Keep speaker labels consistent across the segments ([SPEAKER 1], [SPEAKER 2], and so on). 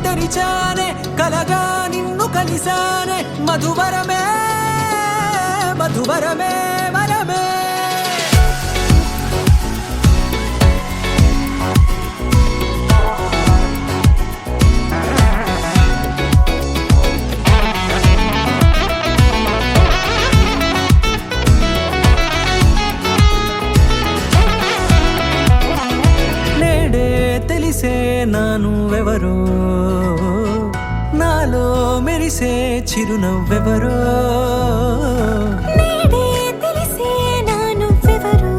[SPEAKER 1] తెరిచానే కలగా నిన్ను కలిసానే మధువరమే మధువరమే వరమే తెలిసే నానువెవరో నాలో మెరిసే చిరునవ్వెవరో
[SPEAKER 2] నేడే తెలిసే నానువెవరో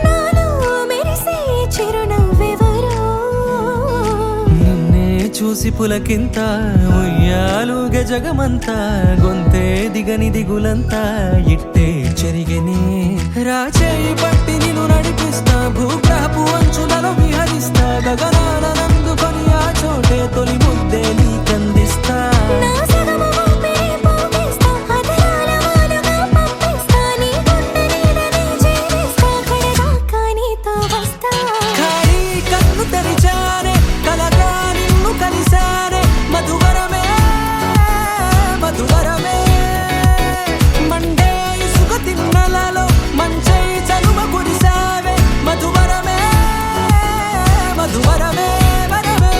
[SPEAKER 2] నాలో మెరిసే చిరునవ్వెవరో
[SPEAKER 1] నిన్నే చూసి పులకింత ఉయ్యాలుగ జగమంతా గొంతే దిగని దిగులంతా ఇట్టే చెరిగనే రాచేయి పట్టి నిన్ను నడిపిస్తా భూగ్రహపు అంచులలో విహరిస్తా గగనాల నందుకొని ఆ చోటే తొలి ముద్దే నీకందిస్తా
[SPEAKER 2] నా సగము ఊపిరి పోగేస్తా అధరాల వాలుగా పంపిస్తా నీ గుండె నీడనే జీవిస్తా కడదాకా నీతో వస్తా
[SPEAKER 1] ఖాళీ కన్ను తెరిచానే కలగా నిన్ను కలిసానే మధువరమే మధువరమే మండే ఇసుక తిన్నలలో మంచై చలువ కురిసావే మధువరమే మధువరమే వరమే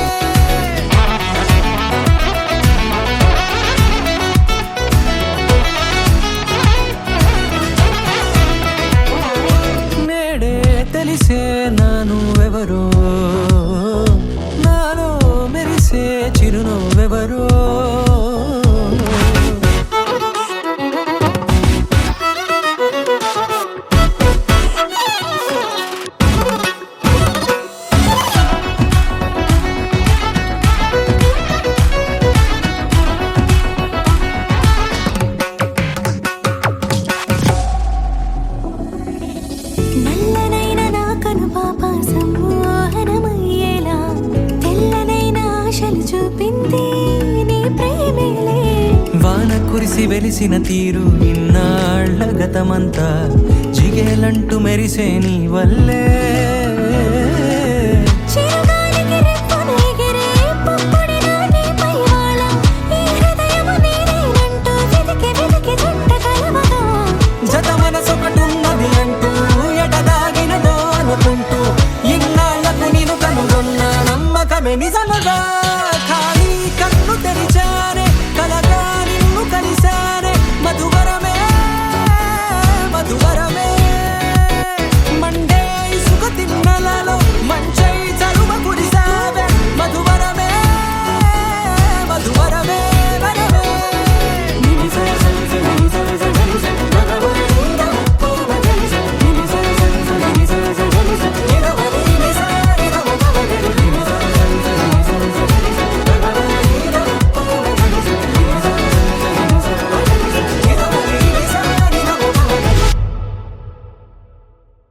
[SPEAKER 1] నేడే తెలిసే నానువెవరో నాలో మెరిసే చిరునవ్వెవరో
[SPEAKER 2] నల్లనైన నా కనుపాప సమ్మోహనమయ్యేలా తెల్లనైన ఆశలు చూపింది నీ ప్రేమేలే
[SPEAKER 1] వాన కురిసి వెలిసిన తీరు ఇన్నాళ్ల గతమంతా జిగేలంటూ మెరిసే నీ వల్లే